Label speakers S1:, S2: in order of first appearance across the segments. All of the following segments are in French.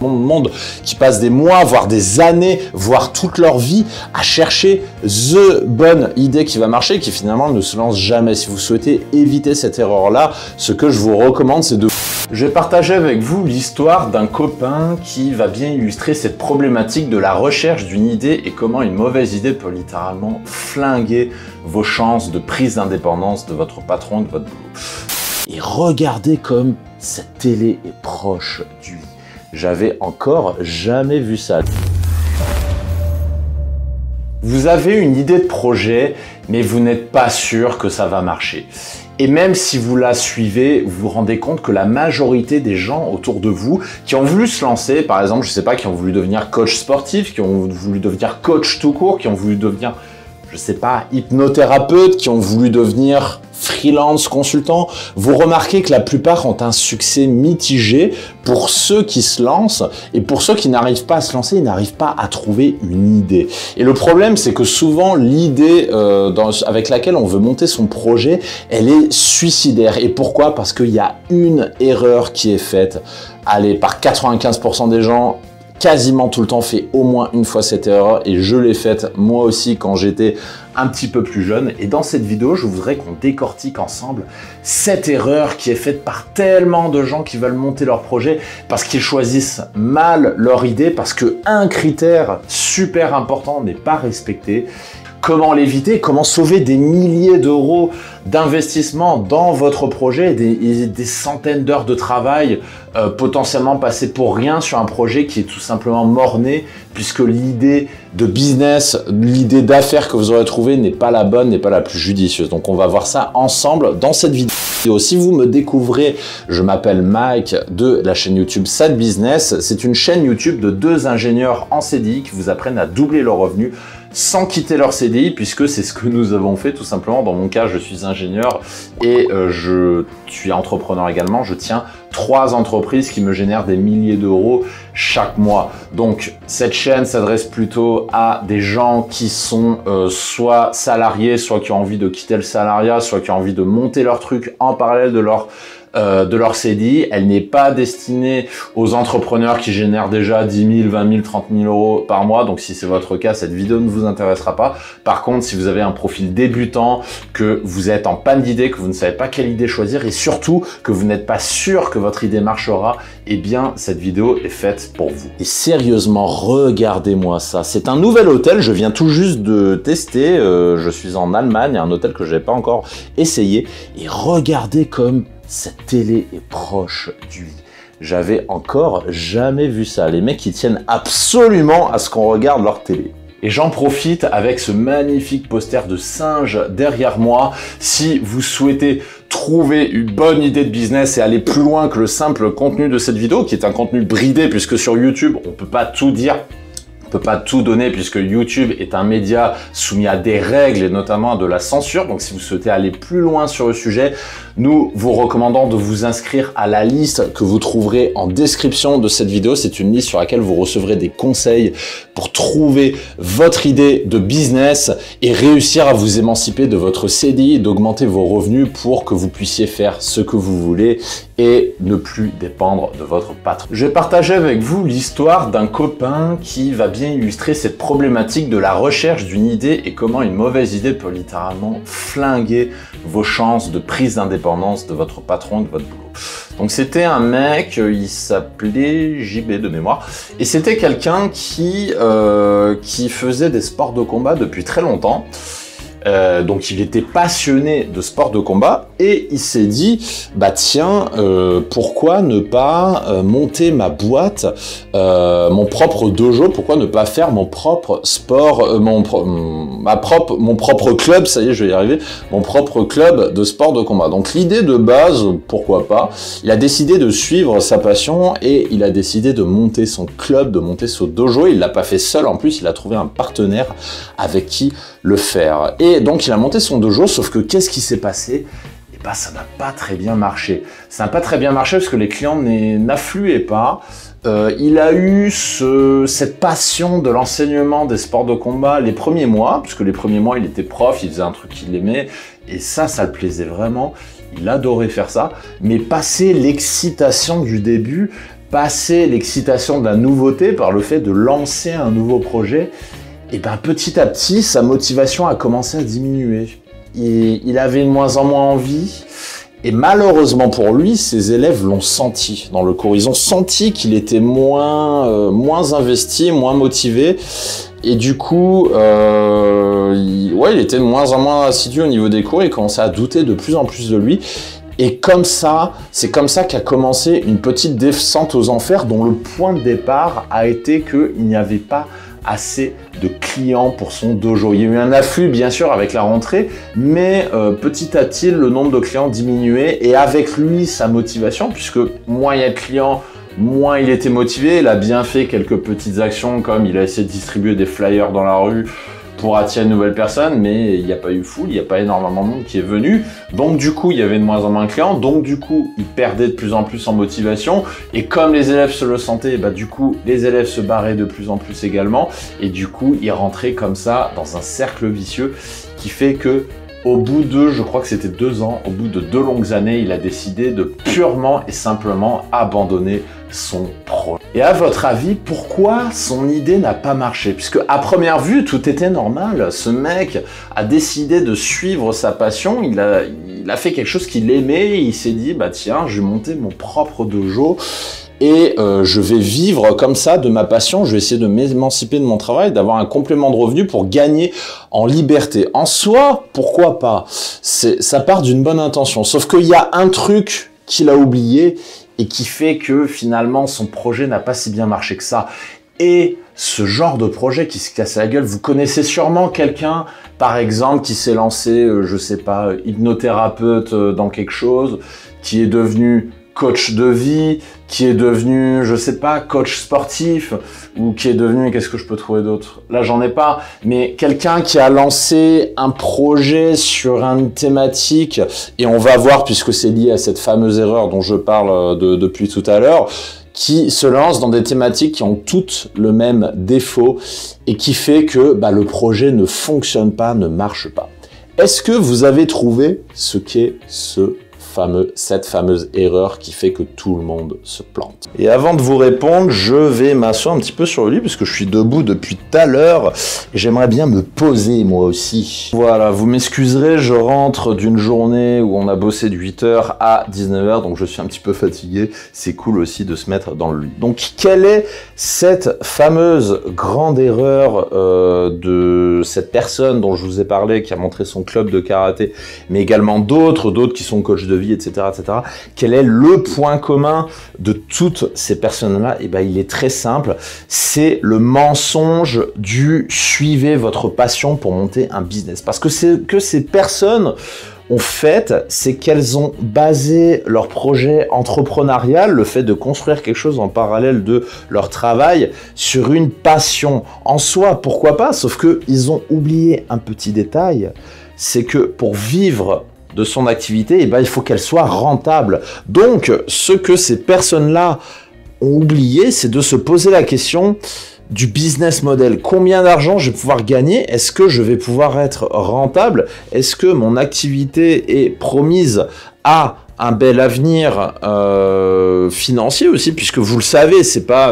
S1: monde qui passent des mois, voire des années, voire toute leur vie à chercher the bonne idée qui va marcher, qui finalement ne se lance jamais. Si vous souhaitez éviter cette erreur-là, ce que je vous recommande, c'est de... Je vais partager avec vous l'histoire d'un copain qui va bien illustrer cette problématique de la recherche d'une idée et comment une mauvaise idée peut littéralement flinguer vos chances de prise d'indépendance de votre patron, de votre boulot. Et regardez comme cette télé est proche du lit. J'avais encore jamais vu ça. Vous avez une idée de projet, mais vous n'êtes pas sûr que ça va marcher. Et même si vous la suivez, vous vous rendez compte que la majorité des gens autour de vous qui ont voulu se lancer, par exemple, je sais pas, qui ont voulu devenir coach sportif, qui ont voulu devenir coach tout court, qui ont voulu devenir, je sais pas, hypnothérapeute, qui ont voulu devenir freelance consultant, vous remarquez que la plupart ont un succès mitigé pour ceux qui se lancent, et pour ceux qui n'arrivent pas à se lancer, ils n'arrivent pas à trouver une idée. Et le problème, c'est que souvent, l'idée avec laquelle on veut monter son projet, elle est suicidaire. Et pourquoi? Parce qu'il y a une erreur qui est faite, allez, par 95% des gens, quasiment tout le temps fait au moins une fois cette erreur, et je l'ai faite moi aussi quand j'étais un petit peu plus jeune. Et dans cette vidéo, je voudrais qu'on décortique ensemble cette erreur qui est faite par tellement de gens qui veulent monter leur projet parce qu'ils choisissent mal leur idée, parce que un critère super important n'est pas respecté. Comment l'éviter? Comment sauver des milliers d'euros d'investissement dans votre projet, des centaines d'heures de travail potentiellement passées pour rien sur un projet qui est tout simplement mort-né, puisque l'idée de business, l'idée d'affaires que vous aurez trouvée n'est pas la bonne, n'est pas la plus judicieuse. Donc on va voir ça ensemble dans cette vidéo. Si vous me découvrez, je m'appelle Mike de la chaîne YouTube Sad Business. C'est une chaîne YouTube de deux ingénieurs en CDI qui vous apprennent à doubler leurs revenus sans quitter leur CDI, puisque c'est ce que nous avons fait tout simplement. Dans mon cas, je suis ingénieur et je suis entrepreneur également. Je tiens 3 entreprises qui me génèrent des milliers d'euros chaque mois. Donc cette chaîne s'adresse plutôt à des gens qui sont soit salariés, soit qui ont envie de quitter le salariat, soit qui ont envie de monter leur truc en parallèle de leur CDI. Elle n'est pas destinée aux entrepreneurs qui génèrent déjà 10 000, 20 000, 30 000 euros par mois. Donc si c'est votre cas, cette vidéo ne vous intéressera pas. Par contre, si vous avez un profil débutant, que vous êtes en panne d'idées, que vous ne savez pas quelle idée choisir et surtout que vous n'êtes pas sûr que votre idée marchera, eh bien cette vidéo est faite pour vous. Et sérieusement, regardez-moi ça. C'est un nouvel hôtel, je viens tout juste de tester. Je suis en Allemagne, un hôtel que je n'ai pas encore essayé. Et regardez comme cette télé est proche du lit. J'avais encore jamais vu ça. Les mecs, ils tiennent absolument à ce qu'on regarde leur télé. Et j'en profite avec ce magnifique poster de singe derrière moi. Si vous souhaitez trouver une bonne idée de business et aller plus loin que le simple contenu de cette vidéo, qui est un contenu bridé, puisque sur YouTube, on peut pas tout dire. On peut pas tout donner puisque YouTube est un média soumis à des règles et notamment à de la censure. Donc si vous souhaitez aller plus loin sur le sujet, nous vous recommandons de vous inscrire à la liste que vous trouverez en description de cette vidéo. C'est une liste sur laquelle vous recevrez des conseils pour trouver votre idée de business et réussir à vous émanciper de votre CDI et d'augmenter vos revenus pour que vous puissiez faire ce que vous voulez et ne plus dépendre de votre patron. Je vais partager avec vous l'histoire d'un copain qui va bien illustrer cette problématique de la recherche d'une idée et comment une mauvaise idée peut littéralement flinguer vos chances de prise d'indépendance de votre patron, de votre boulot. Donc c'était un mec, il s'appelait JB de mémoire, et c'était quelqu'un qui faisait des sports de combat depuis très longtemps. Donc il était passionné de sport de combat et il s'est dit bah tiens pourquoi ne pas monter ma boîte, mon propre dojo, pourquoi ne pas faire mon propre sport, mon propre club, ça y est je vais y arriver, mon propre club de sport de combat. Donc l'idée de base, pourquoi pas, il a décidé de suivre sa passion et il a décidé de monter son club, de monter son dojo. Il l'a pas fait seul, en plus il a trouvé un partenaire avec qui le faire. Et donc il a monté son dojo, sauf que qu'est-ce qui s'est passé? Et bah ça n'a pas très bien marché. Ça n'a pas très bien marché parce que les clients n'affluaient pas. Il a eu cette passion de l'enseignement des sports de combat les premiers mois, puisque les premiers mois il était prof, il faisait un truc qu'il aimait, et ça le plaisait vraiment. Il adorait faire ça, mais passer l'excitation du début, passé l'excitation de la nouveauté, par le fait de lancer un nouveau projet, et ben petit à petit, sa motivation a commencé à diminuer. Il avait de moins en moins envie, et malheureusement pour lui, ses élèves l'ont senti dans le cours. Ils ont senti qu'il était moins investi, moins motivé, et du coup, il était de moins en moins assidu au niveau des cours, il commençait à douter de plus en plus de lui. Et comme ça, c'est comme ça qu'a commencé une petite descente aux enfers dont le point de départ a été qu'il n'y avait pas assez de clients pour son dojo. Il y a eu un afflux bien sûr avec la rentrée, mais petit à petit le nombre de clients diminuait et avec lui sa motivation, puisque moins il y a de clients, moins il était motivé. Il a bien fait quelques petites actions, comme il a essayé de distribuer des flyers dans la rue pour attirer de nouvelles personnes, mais il n'y a pas eu foule, il n'y a pas énormément de monde qui est venu. Donc du coup, il y avait de moins en moins de clients, donc du coup, il perdait de plus en plus en motivation. Et comme les élèves se le sentaient, bah du coup, les élèves se barraient de plus en plus également. Et du coup, il rentrait comme ça dans un cercle vicieux qui fait que au bout de, je crois que c'était 2 ans, au bout de 2 longues années, il a décidé de purement et simplement abandonner son projet. Et à votre avis, pourquoi son idée n'a pas marché? Puisque à première vue, tout était normal. Ce mec a décidé de suivre sa passion, il a fait quelque chose qu'il aimait, il s'est dit, bah tiens, je vais monter mon propre dojo. Et je vais vivre comme ça de ma passion, je vais essayer de m'émanciper de mon travail, d'avoir un complément de revenu pour gagner en liberté. En soi, pourquoi pas? Ça part d'une bonne intention. Sauf qu'il y a un truc qu'il a oublié et qui fait que finalement son projet n'a pas si bien marché que ça. Et ce genre de projet qui se casse la gueule, vous connaissez sûrement quelqu'un, par exemple, qui s'est lancé, je sais pas, hypnothérapeute dans quelque chose, qui est devenu coach de vie, qui est devenu, je sais pas, coach sportif, ou qui est devenu, qu'est-ce que je peux trouver d'autre? Là, j'en ai pas, mais quelqu'un qui a lancé un projet sur une thématique, et on va voir, puisque c'est lié à cette fameuse erreur dont je parle depuis tout à l'heure, qui se lance dans des thématiques qui ont toutes le même défaut, et qui fait que le projet ne fonctionne pas, ne marche pas. Est-ce que vous avez trouvé ce qu'est cette fameuse erreur qui fait que tout le monde se plante? Et avant de vous répondre, je vais m'asseoir un petit peu sur le lit parce que je suis debout depuis tout à l'heure et j'aimerais bien me poser moi aussi. Voilà, vous m'excuserez, je rentre d'une journée où on a bossé de 8h à 19h, donc je suis un petit peu fatigué. C'est cool aussi de se mettre dans le lit. Donc, quelle est cette fameuse grande erreur de cette personne dont je vous ai parlé, qui a montré son club de karaté, mais également d'autres qui sont coachs de vie, etc., etc. Quel est le point commun de toutes ces personnes-là? Eh ben, il est très simple. C'est le mensonge du suivez votre passion pour monter un business. Parce que c'est que ces personnes ont fait, c'est qu'elles ont basé leur projet entrepreneurial, le fait de construire quelque chose en parallèle de leur travail, sur une passion. En soi, pourquoi pas? Sauf qu'ils ont oublié un petit détail, c'est que pour vivre de son activité, il faut qu'elle soit rentable. Donc, ce que ces personnes-là ont oublié, c'est de se poser la question du business model. Combien d'argent je vais pouvoir gagner? Est-ce que je vais pouvoir être rentable? Est-ce que mon activité est promise à un bel avenir financier aussi, puisque vous le savez, c'est pas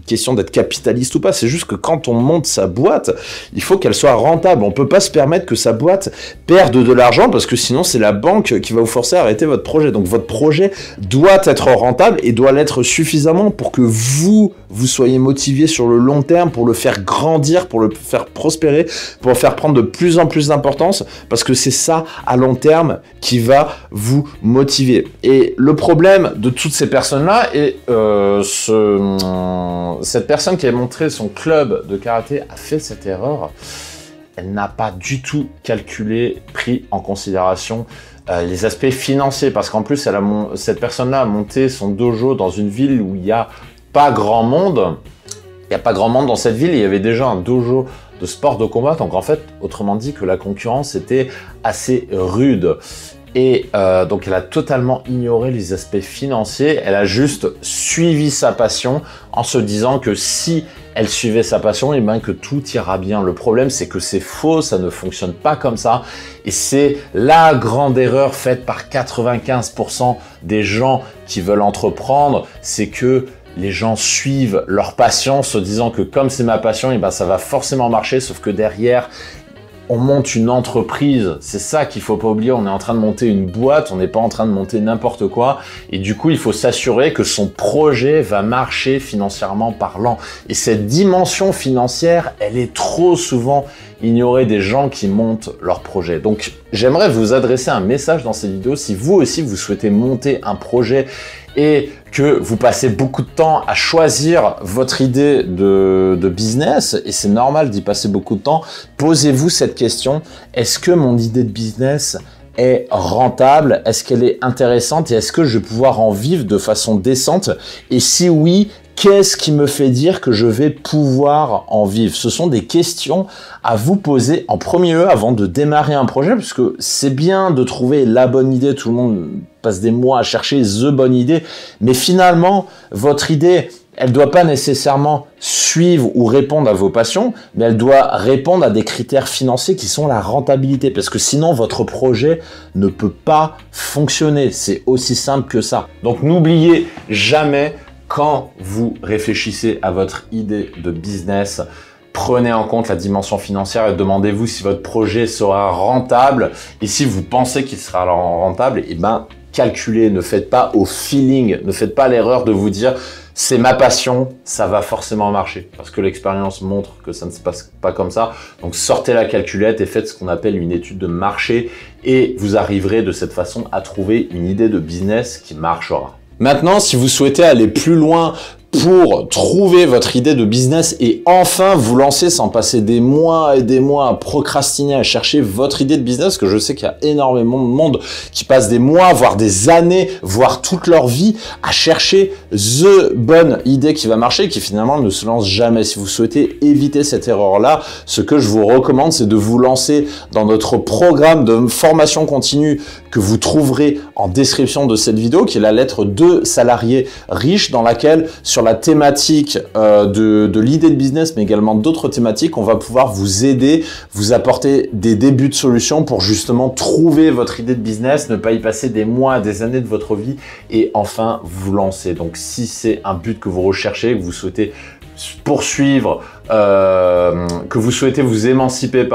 S1: question d'être capitaliste ou pas, c'est juste que quand on monte sa boîte, il faut qu'elle soit rentable. On peut pas se permettre que sa boîte perde de l'argent, parce que sinon c'est la banque qui va vous forcer à arrêter votre projet. Donc votre projet doit être rentable et doit l'être suffisamment pour que vous soyez motivé sur le long terme, pour le faire grandir, pour le faire prospérer, pour le faire prendre de plus en plus d'importance, parce que c'est ça à long terme qui va vous motiver. Et le problème de toutes ces personnes-là, et cette personne qui a montré son club de karaté a fait cette erreur, elle n'a pas du tout calculé, pris en considération les aspects financiers, parce qu'en plus, cette personne-là a monté son dojo dans une ville où il n'y a pas grand monde. Il n'y a pas grand monde dans cette ville, il y avait déjà un dojo de sport de combat, donc en fait, autrement dit que la concurrence était assez rude. Et donc elle a totalement ignoré les aspects financiers, elle a juste suivi sa passion en se disant que si elle suivait sa passion, et que tout ira bien. Le problème, c'est que c'est faux, ça ne fonctionne pas comme ça. Et c'est la grande erreur faite par 95% des gens qui veulent entreprendre, c'est que les gens suivent leur passion, se disant que comme c'est ma passion, et ben ça va forcément marcher, sauf que derrière, on monte une entreprise, c'est ça qu'il faut pas oublier, on est en train de monter une boîte, on n'est pas en train de monter n'importe quoi, et du coup il faut s'assurer que son projet va marcher financièrement parlant. Et cette dimension financière, elle est trop souvent ignorée des gens qui montent leur projet. Donc j'aimerais vous adresser un message dans cette vidéo, si vous aussi vous souhaitez monter un projet et que vous passez beaucoup de temps à choisir votre idée de business, et c'est normal d'y passer beaucoup de temps, posez-vous cette question: est-ce que mon idée de business est rentable? Est-ce qu'elle est intéressante? Et est-ce que je vais pouvoir en vivre de façon décente? Et si oui, qu'est-ce qui me fait dire que je vais pouvoir en vivre? Ce sont des questions à vous poser en premier lieu avant de démarrer un projet, puisque c'est bien de trouver la bonne idée, tout le monde passe des mois à chercher the bonne idée, mais finalement, votre idée, elle doit pas nécessairement suivre ou répondre à vos passions, mais elle doit répondre à des critères financiers qui sont la rentabilité, parce que sinon votre projet ne peut pas fonctionner. C'est aussi simple que ça. Donc n'oubliez jamais, quand vous réfléchissez à votre idée de business, prenez en compte la dimension financière et demandez-vous si votre projet sera rentable. Et si vous pensez qu'il sera rentable, eh ben, calculez, ne faites pas au feeling, ne faites pas l'erreur de vous dire c'est ma passion, ça va forcément marcher. Parce que l'expérience montre que ça ne se passe pas comme ça. Donc sortez la calculette et faites ce qu'on appelle une étude de marché et vous arriverez de cette façon à trouver une idée de business qui marchera. Maintenant, si vous souhaitez aller plus loin pour trouver votre idée de business et enfin vous lancer sans passer des mois et des mois à procrastiner, à chercher votre idée de business, que je sais qu'il y a énormément de monde qui passe des mois, voire des années, voire toute leur vie à chercher the bonne idée qui va marcher, qui finalement ne se lance jamais. Si vous souhaitez éviter cette erreur-là, ce que je vous recommande, c'est de vous lancer dans notre programme de formation continue que vous trouverez en description de cette vidéo, qui est la lettre de salariés riches, dans laquelle, sur la thématique de l'idée de business, mais également d'autres thématiques, on va pouvoir vous aider, vous apporter des débuts de solutions pour justement trouver votre idée de business, ne pas y passer des mois, des années de votre vie et enfin vous lancer. Donc si c'est un but que vous recherchez, que vous souhaitez poursuivre, que vous souhaitez vous émanciper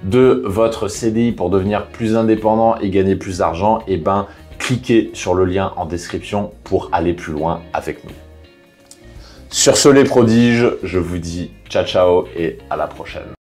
S1: de votre CDI pour devenir plus indépendant et gagner plus d'argent, et ben cliquez sur le lien en description pour aller plus loin avec nous. Sur ce les prodiges, je vous dis ciao ciao et à la prochaine.